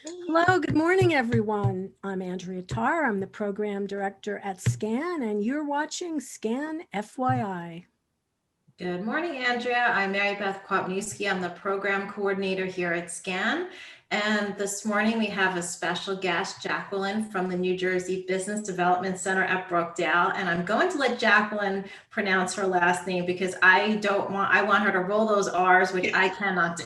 Hello, good morning, everyone. I'm Andrea Tarr. I'm the program director at SCAN, and you're watching SCAN FYI. Good morning, Andrea. I'm Marybeth Kwapniewski. I'm the program coordinator here at SCAN. And this morning we have a special guest, Jacqueline from the New Jersey Business Development Center at Brookdale. And I'm going to let Jacqueline pronounce her last name because I want her to roll those R's, which I cannot do.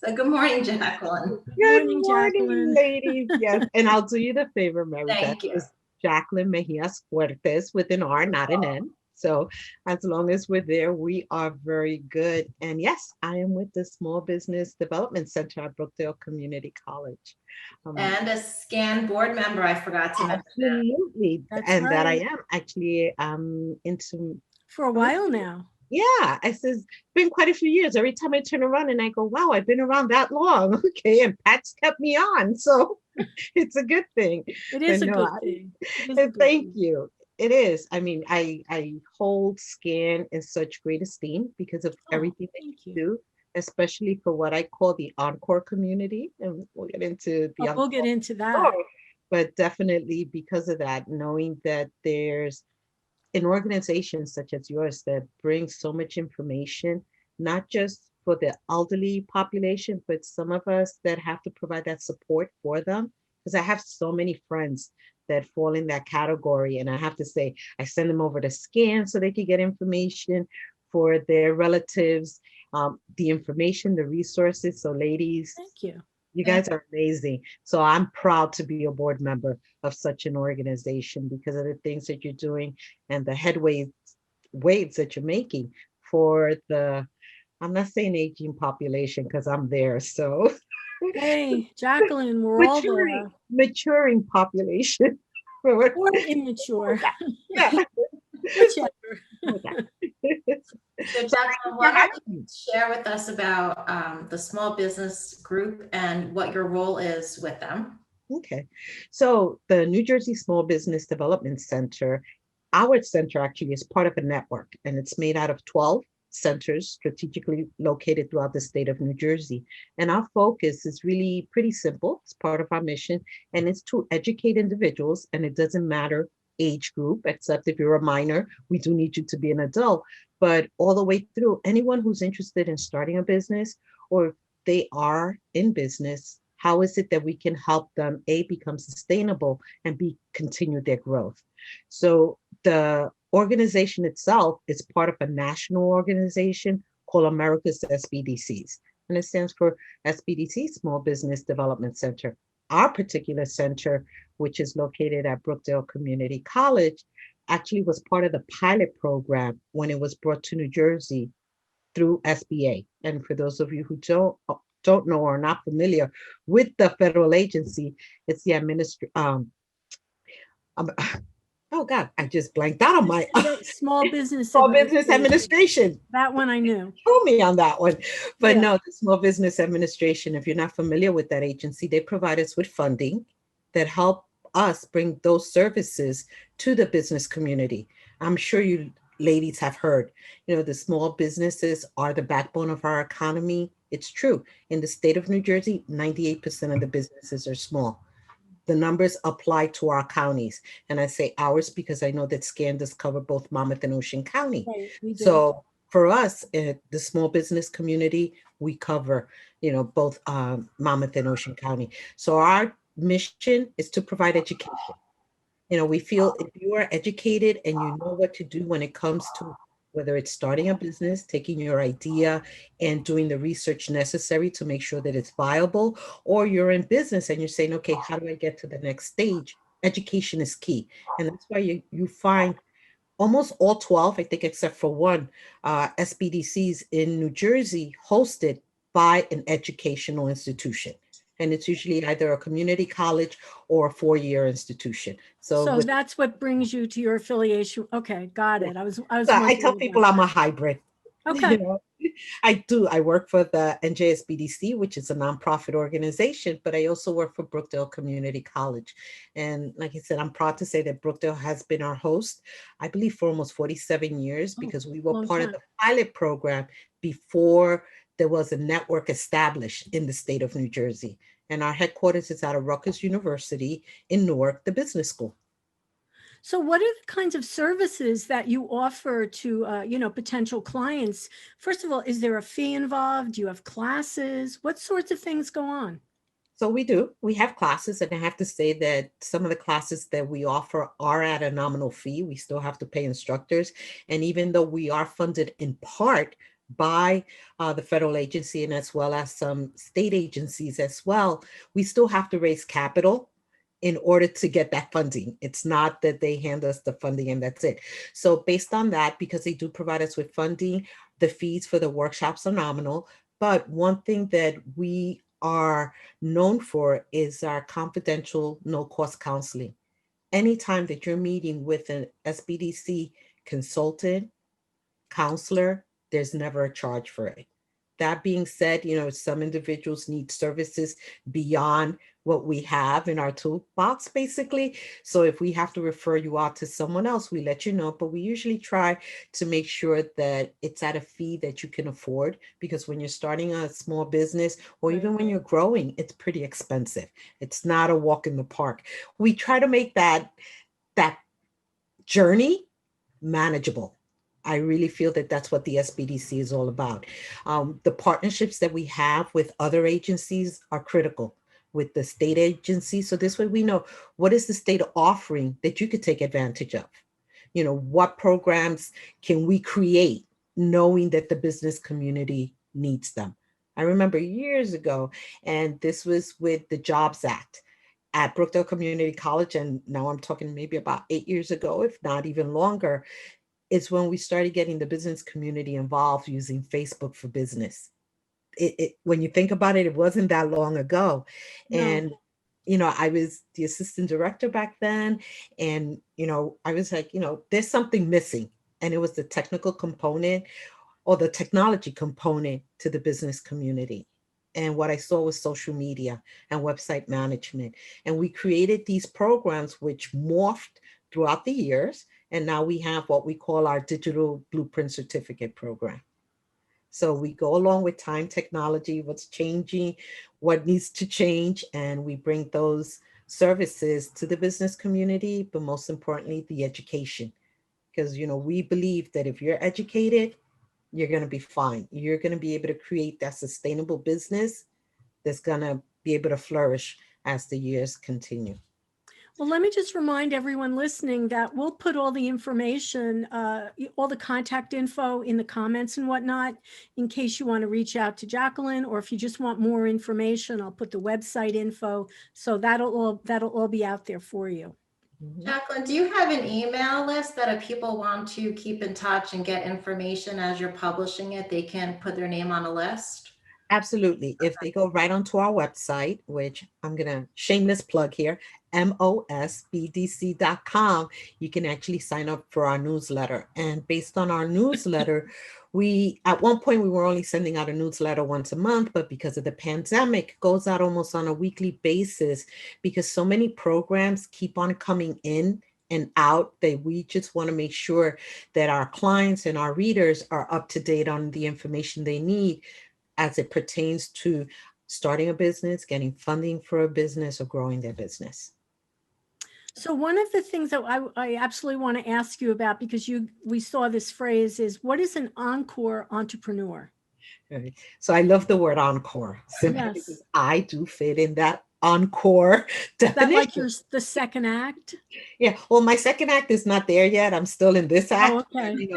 So good morning, Jacqueline. Good morning, Jacqueline. Ladies. Yes, and I'll do you the favor, Marybeth. Thank you. It's Jackeline Mejias-Fuertes with an R, not an N. So as long as we're there, we are very good. And yes, I am with the Small Business Development Center at Brookdale Community College. And a SCAN board member, I forgot to mention that. Absolutely. That's And that I right. am actually into For a while now. Yeah, I says it's been quite a few years. Every time I turn around and I go, wow, I've been around that long. Okay, and Pat's kept me on. So it's a good thing. It is a But good no, thing. It is a and good thank thing. you. It is. I mean, I hold SCAN in such great esteem because of Oh, everything that thank you you. do, especially for what I call the Encore community. And we'll get into the We'll get Encore into that. more. But definitely because of that, knowing that there's an organization such as yours that brings so much information, not just for the elderly population, but some of us that have to provide that support for them. Because I have so many friends that fall in that category. And I have to say, I send them over to SCAN so they can get information for their relatives, the information, the resources. So ladies, Thank you. you guys are amazing. So I'm proud to be a board member of such an organization because of the things that you're doing and the waves that you're making for the, I'm not saying aging population because I'm there. So Hey, Jacqueline, we're all maturing population. or immature, Yeah. whichever. So Jacqueline, what would you share with us about the small business group and what your role is with them? Okay. So the New Jersey Small Business Development Center, our center actually is part of a network, and it's made out of 12 centers strategically located throughout the state of New Jersey. And our focus is really pretty simple. It's part of our mission, and it's to educate individuals, and it doesn't matter age group, except if you're a minor, we do need you to be an adult. But all the way through, anyone who's interested in starting a business or if they are in business, how is it that we can help them become sustainable and continue their growth? So the organization itself is part of a national organization called America's SBDCs, and it stands for SBDC, Small Business Development Center. Our particular center, which is located at Brookdale Community College, actually was part of the pilot program when it was brought to New Jersey through SBA. And for those of you who don't know or are not familiar with the federal agency, it's the um, oh God, I just blanked out on my Small Business Small Business Administration. That one I knew. Told me on that one. But Yeah. no, the Small Business Administration, if you're not familiar with that agency, they provide us with funding that help us bring those services to the business community. I'm sure you ladies have heard, the small businesses are the backbone of our economy. It's true. In the state of New Jersey, 98% of the businesses are small. The numbers apply to our counties. And I say ours because I know that SCAN does cover both Monmouth and Ocean County. Right, we do. So for us, the small business community, we cover, both Monmouth and Ocean County. So our mission is to provide education. We feel if you are educated and you know what to do when it comes to whether it's starting a business, taking your idea and doing the research necessary to make sure that it's viable, or you're in business and you're saying, okay, how do I get to the next stage? Education is key. And that's why you find almost all 12, I think, except for one, SBDCs in New Jersey hosted by an educational institution. And it's usually either a community college or a 4-year institution. So that's what brings you to your affiliation. Okay, got it. I tell people I'm a hybrid. Okay. I work for the NJSBDC, which is a nonprofit organization, but I also work for Brookdale Community College. And like I said, I'm proud to say that Brookdale has been our host, I believe, for almost 47 years because we were part of the pilot program before there was a network established in the state of New Jersey. And our headquarters is out of Rutgers University in Newark, the business school. So what are the kinds of services that you offer to, potential clients? First of all, is there a fee involved? Do you have classes? What sorts of things go on? So we do. We have classes, and I have to say that some of the classes that we offer are at a nominal fee. We still have to pay instructors. And even though we are funded in part by the federal agency and as well as some state agencies as well, we still have to raise capital in order to get that funding. It's not that they hand us the funding and that's it. So based on that, because they do provide us with funding, the fees for the workshops are nominal. But one thing that we are known for is our confidential no-cost counseling. Anytime that you're meeting with an SBDC consultant, counselor, there's never a charge for it. That being said, some individuals need services beyond what we have in our toolbox, basically. So if we have to refer you out to someone else, we let you know, but we usually try to make sure that it's at a fee that you can afford, because when you're starting a small business or even when you're growing, it's pretty expensive. It's not a walk in the park. We try to make that journey manageable. I really feel that that's what the SBDC is all about. The partnerships that we have with other agencies are critical, with the state agency. So this way we know what is the state offering that you could take advantage of. What programs can we create knowing that the business community needs them? I remember years ago, and this was with the Jobs Act at Brookdale Community College, and now I'm talking maybe about 8 years ago, if not even longer, is when we started getting the business community involved using Facebook for Business. When you think about it, it wasn't that long ago. No. And, I was the assistant director back then. And, I was like, there's something missing. And it was the technical component or the technology component to the business community. And what I saw was social media and website management. And we created these programs which morphed throughout the years. And now we have what we call our digital blueprint certificate program. So we go along with time, technology, what's changing, what needs to change, and we bring those services to the business community, but most importantly, the education. Because, we believe that if you're educated, you're going to be fine. You're going to be able to create that sustainable business that's going to be able to flourish as the years continue. Well, let me just remind everyone listening that we'll put all the information, all the contact info in the comments and whatnot, in case you want to reach out to Jackeline, or if you just want more information, I'll put the website info. So that'll all be out there for you. Jackeline, do you have an email list that if people want to keep in touch and get information as you're publishing it, they can put their name on a list? Absolutely. If they go right onto our website, which I'm going to shameless plug here, mosbdc.com, you can actually sign up for our newsletter. And based on our newsletter, at one point, we were only sending out a newsletter once a month, but because of the pandemic, it goes out almost on a weekly basis because so many programs keep on coming in and out that we just want to make sure that our clients and our readers are up to date on the information they need as it pertains to starting a business, getting funding for a business, or growing their business. So one of the things that I absolutely want to ask you about, because we saw this phrase, is what is an Encore Entrepreneur? Right. So I love the word encore, simply because I do fit in that encore definition. Is that like the second act? Yeah. Well, my second act is not there yet. I'm still in this act. Oh, okay.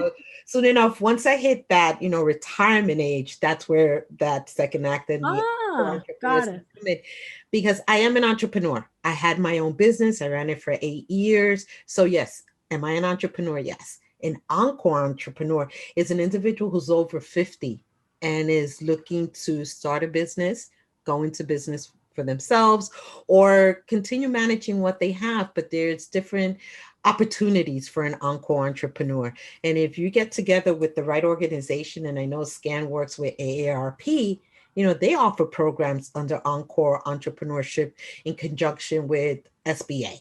Soon enough, once I hit that, retirement age, that's where that second act and the got it. Because I am an entrepreneur. I had my own business. I ran it for 8 years. So yes, am I an entrepreneur? Yes. An Encore Entrepreneur is an individual who's over 50 and is looking to start a business, go into business for themselves, or continue managing what they have. But there's different opportunities for an Encore Entrepreneur. And if you get together with the right organization, and I know SCAN works with AARP, they offer programs under Encore Entrepreneurship in conjunction with SBA,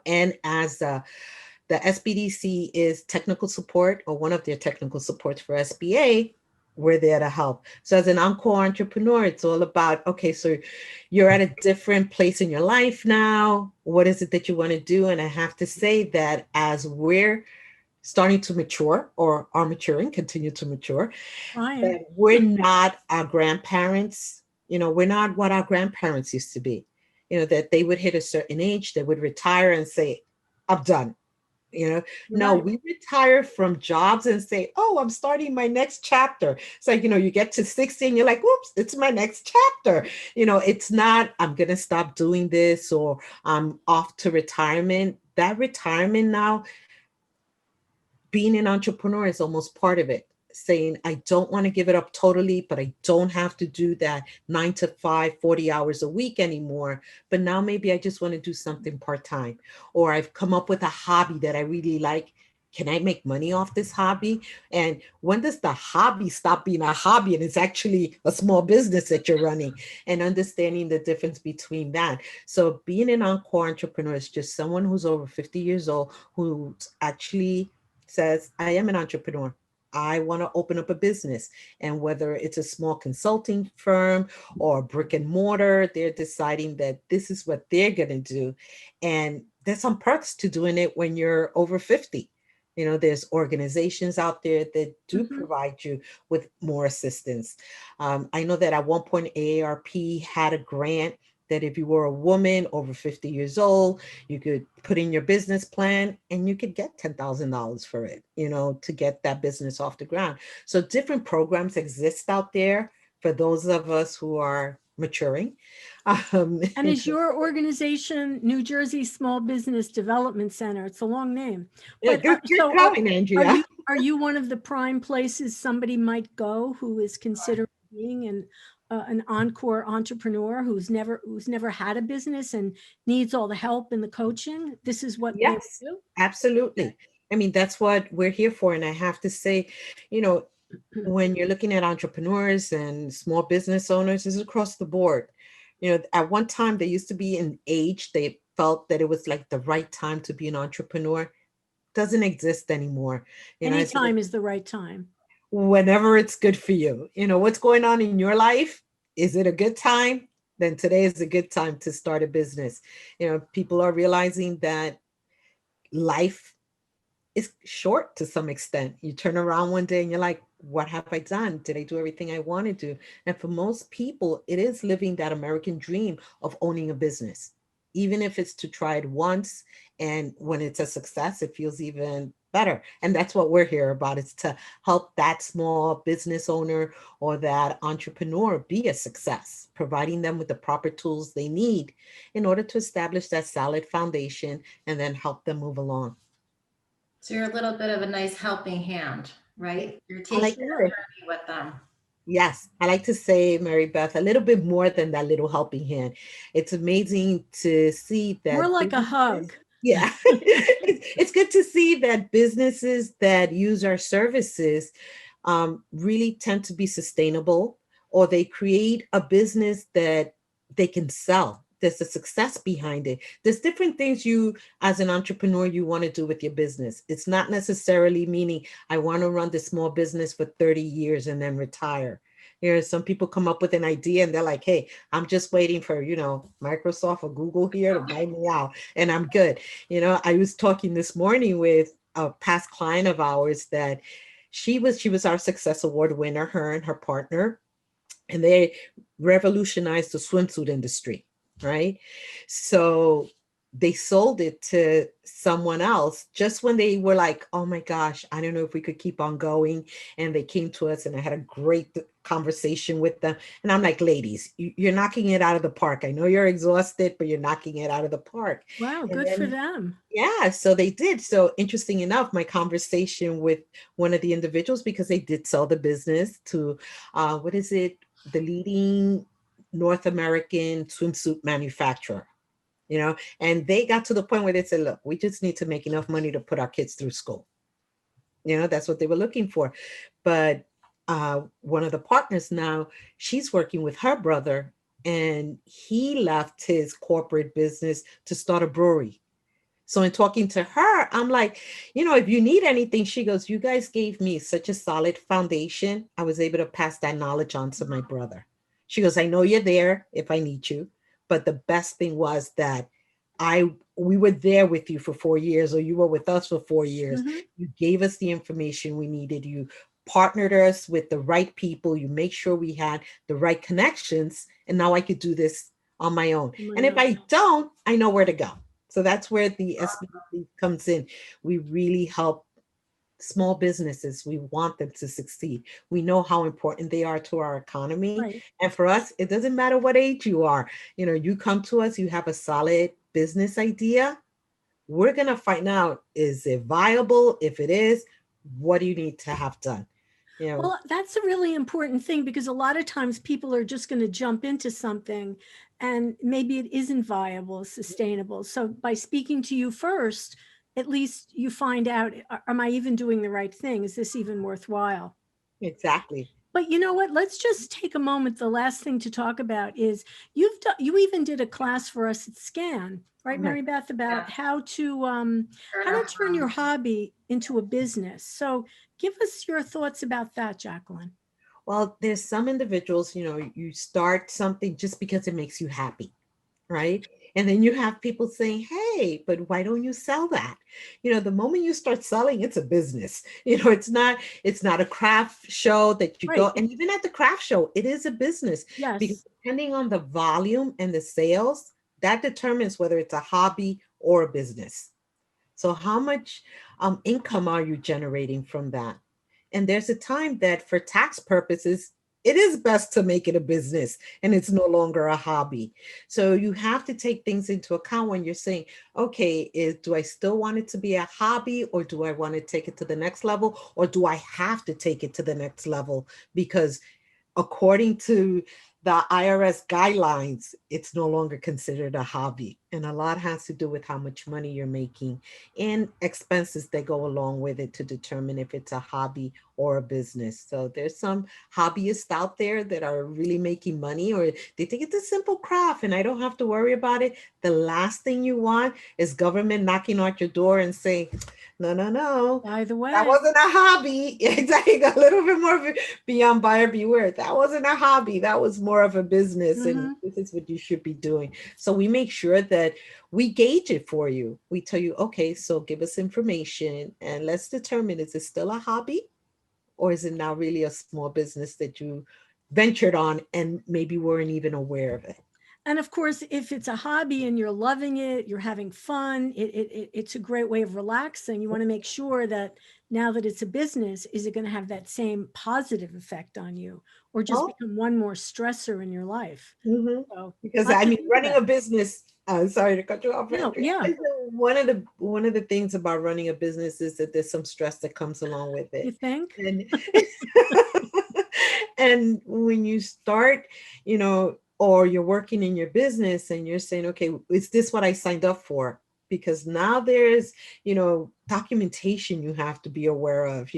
and as the SBDC is technical support, or one of their technical supports for SBA, we're there to help. So as an Encore Entrepreneur, it's all about, okay, so you're at a different place in your life now. What is it that you want to do? And I have to say that as we're starting to mature or are maturing, continue to mature, Ryan. that we're not our grandparents, we're not what our grandparents used to be, that they would hit a certain age, they would retire and say, I'm done. No, Right. we retire from jobs and say, oh, I'm starting my next chapter. It's like, you get to 60 and you're like, whoops, it's my next chapter. It's not, I'm going to stop doing this or I'm off to retirement. That retirement now, being an entrepreneur is almost part of it. Saying, I don't want to give it up totally, but I don't have to do that 9 to 5, 40 hours a week anymore. But now maybe I just want to do something part-time, or I've come up with a hobby that I really like. Can I make money off this hobby? And when does the hobby stop being a hobby and it's actually a small business that you're running, and understanding the difference between that. So being an Encore Entrepreneur is just someone who's over 50 years old who actually says, I am an entrepreneur. I want to open up a business. And whether it's a small consulting firm or brick and mortar, they're deciding that this is what they're going to do. And there's some perks to doing it when you're over 50. There's organizations out there that do provide you with more assistance. I know that at one point, AARP had a grant that if you were a woman over 50 years old, you could put in your business plan and you could get $10,000 for it, to get that business off the ground. So different programs exist out there for those of us who are maturing. And is your organization New Jersey Small Business Development Center? It's a long name. Yeah, But good going, Andrea. are you one of the prime places somebody might go who is considering being an Encore Entrepreneur who's never had a business and needs all the help and the coaching? This is what they Yes, do. absolutely. I mean, that's what we're here for. And I have to say, when you're looking at entrepreneurs and small business owners, it's across the board. At one time, there used to be an age they felt that it was like the right time to be an entrepreneur. Doesn't exist anymore. Anytime is the right time. Whenever it's good for you. What's going on in your life? Is it a good time? Then today is a good time to start a business. People are realizing that life is short to some extent. You turn around one day and you're like, what have I done? Did I do everything I wanted to? And for most people, it is living that American dream of owning a business, even if it's to try it once. And when it's a success, it feels even better. And that's what we're here about, is to help that small business owner or that entrepreneur be a success, providing them with the proper tools they need in order to establish that solid foundation and then help them move along. So you're a little bit of a nice helping hand, right? You're I like taking to the say, journey with them. yes, I like to say, Marybeth, a little bit more than that little helping hand. It's amazing to see that. More like a hug. Yeah, it's good to see that businesses that use our services really tend to be sustainable, or they create a business that they can sell. There's a success behind it. There's different things you, as an entrepreneur, you want to do with your business. It's not necessarily meaning I want to run this small business for 30 years and then retire. Some people come up with an idea and they're like, hey, I'm just waiting for, Microsoft or Google here to buy me out and I'm good. I was talking this morning with a past client of ours that she was our Success Award winner, her and her partner, and they revolutionized the swimsuit industry, right? So they sold it to someone else just when they were like, oh my gosh, I don't know if we could keep on going. And they came to us and I had a great conversation with them. And I'm like, ladies, you're knocking it out of the park. I know you're exhausted, but you're knocking it out of the park. Wow, And good then, for them. yeah, so they did. So interesting enough, my conversation with one of the individuals, because they did sell the business to, what is it? The leading North American swimsuit manufacturer, and they got to the point where they said, look, we just need to make enough money to put our kids through school. That's what they were looking for. But one of the partners now, she's working with her brother, and he left his corporate business to start a brewery. So in talking to her, I'm like, if you need anything, she goes, you guys gave me such a solid foundation. I was able to pass that knowledge on to my brother. She goes, I know you're there if I need you. But the best thing was that we were there with you for 4 years, or you were with us for 4 years. Mhm. You gave us the information we needed. You partnered us with the right people. You make sure we had the right connections. And now I could do this on my own. Oh my And if God. I don't, I know where to go. So that's where the SBDC comes in. We really help small businesses. We want them to succeed. We know how important they are to our economy. Right. And for us, it doesn't matter what age you are. You come to us, you have a solid business idea. We're going to find out, is it viable? If it is, what do you need to have done? Well, that's a really important thing, because a lot of times people are just going to jump into something and maybe it isn't viable, sustainable. So by speaking to you first, at least you find out, am I even doing the right thing? Is this even worthwhile? Exactly. But you know what? Let's just take a moment. The last thing to talk about is you even did a class for us at SCAN, right, Right. Marybeth, about Yeah. how to turn your hobby into a business. So give us your thoughts about that, Jacqueline. Well, there's some individuals, you start something just because it makes you happy, right? And then you have people saying, hey, but why don't you sell that? The moment you start selling, it's a business. It's not a craft show that you go. Right. And even at the craft show, it is a business, because Yes. depending on the volume and the sales, that determines whether it's a hobby or a business. So how much income are you generating from that? And there's a time that for tax purposes, it is best to make it a business and it's no longer a hobby. So you have to take things into account when you're saying, okay, do I still want it to be a hobby, or do I want to take it to the next level, or do I have to take it to the next level? Because according to the IRS guidelines, it's no longer considered a hobby. And a lot has to do with how much money you're making and expenses that go along with it to determine if it's a hobby or a business. So there's some hobbyists out there that are really making money, or they think it's a simple craft and I don't have to worry about it. The last thing you want is government knocking on your door and saying, no, no, no, By the way, that wasn't a hobby. Exactly. A little bit more beyond buyer beware. That wasn't a hobby. That was more of a business. And Mhm. this is what you should be doing. So we make sure that we gauge it for you. We tell you, okay, so give us information and let's determine, is it still a hobby, or is it now really a small business that you ventured on and maybe weren't even aware of it? And of course, if it's a hobby and you're loving it, you're having fun, it's a great way of relaxing. You want to make sure that now that it's a business, is it going to have that same positive effect on you, or just Oh, become one more stressor in your life? mhm. So Because lots I to mean, think running a about. business, sorry to cut you off, No, Andrea. yeah, One of the things about running a business is that there's some stress that comes along with you it. think? And and when you start, or you're working in your business and you're saying, okay, is this what I signed up for? Because now there's, documentation you have to be aware of,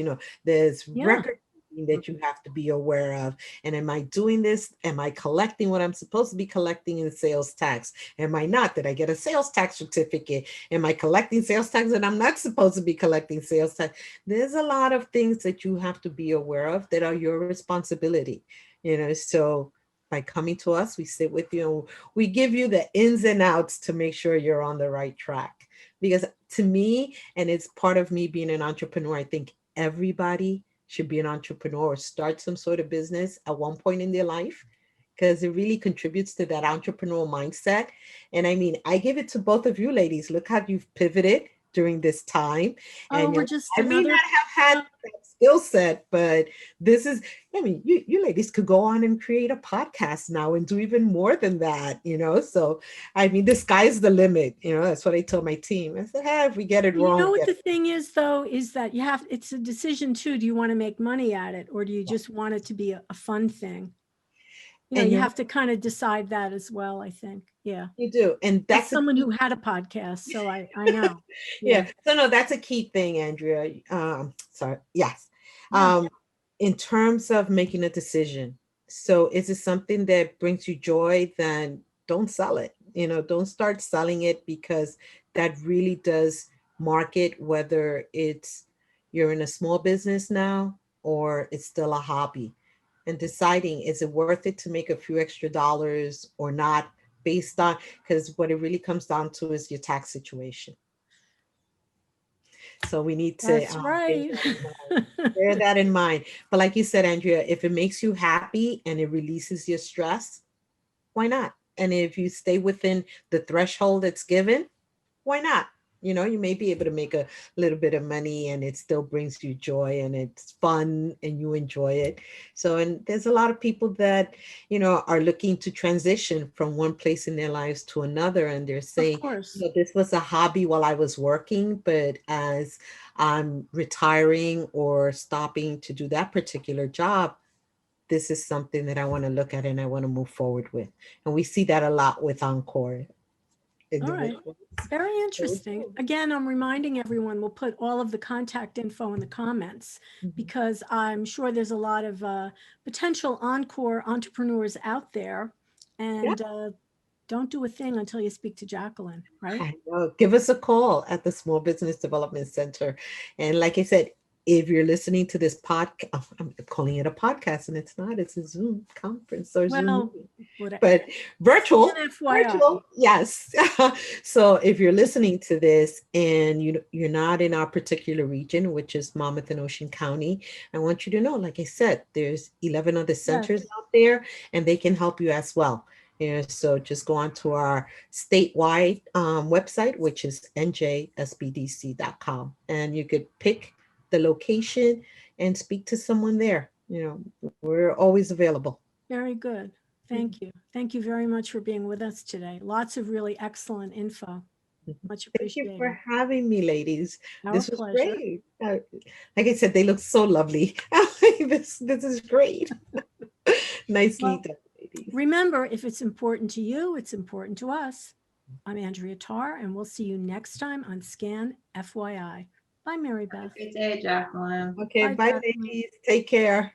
there's Yeah. record keeping that you have to be aware of. And am I doing this? Am I collecting what I'm supposed to be collecting in sales tax? Am I not? Did I get a sales tax certificate? Am I collecting sales tax and I'm not supposed to be collecting sales tax? There's a lot of things that you have to be aware of that are your responsibility, so by coming to us, we sit with you and we give you the ins and outs to make sure you're on the right track. Because to me, and it's part of me being an entrepreneur, I think everybody should be an entrepreneur or start some sort of business at one point in their life, because it really contributes to that entrepreneurial mindset. And I mean, I give it to both of you ladies. Look how you've pivoted during this time. Oh, And we're just I may another. not have had that skill set, but this is, I mean, you ladies could go on and create a podcast now and do even more than that, So, I mean, the sky's the limit, That's what I told my team. I said, hey, if we get it You wrong, know we what get the it thing is, though, is that it's a decision too. Do you want to make money at it, or do you wrong. just want it to be a fun thing? And You have to kind of decide that as well, I think. Yeah. you do. And As that's a someone key. who had a podcast, so I know. Yeah. Yeah. So no, that's a key thing, Andrea. Sorry. Yes. Yeah. In terms of making a decision. So is it something that brings you joy? Then don't sell it. Don't start selling it because that really does market whether it's you're in a small business now or it's still a hobby, and deciding is it worth it to make a few extra dollars or not, based on, because what it really comes down to is your tax situation. So we need to That's right. bear that in mind. But like you said, Andrea, if it makes you happy and it releases your stress, why not? And if you stay within the threshold that's given, why not? You know, you may be able to make a little bit of money and it still brings you joy and it's fun and you enjoy it. So, and there's a lot of people that, you know, are looking to transition from one place in their lives to another. And they're Of saying, you course. know, this was a hobby while I was working, but as I'm retiring or stopping to do that particular job, this is something that I want to look at and I want to move forward with. And we see that a lot with Encore All right. individuals. Very interesting. Again, I'm reminding everyone, we'll put all of the contact info in the comments Mhm. because I'm sure there's a lot of potential Encore entrepreneurs out there. Yeah. And don't do a thing until you speak to Jacqueline, right? I know. Give us a call at the Small Business Development Center. And like I said, if you're listening to this podcast, I'm calling it a podcast and it's not, it's a Zoom conference or Zoom Well, meeting, whatever. but virtual, An FYI. virtual, yes. So if you're listening to this and you're not in our particular region, which is Monmouth and Ocean County, I want you to know, like I said, there's 11 other centers out there and they can help you as well. So just go on to our statewide website, which is NJSBDC.com, and you could pick the location and speak to someone there. You know, we're always available. Very good. Thank you. Thank you very much for being with us today. Lots of really excellent info. Much Thank you for appreciated. having me, ladies. Our This was pleasure. great. Like I said, they look so lovely. This is great. Nicely Well, done, ladies. remember, if it's important to you, it's important to us. I'm Andrea Tarr, and we'll see you next time on Scan FYI. Bye, Mary Beth. Good day, Jacqueline. Okay, Bye, bye, Jacqueline. ladies. Take care.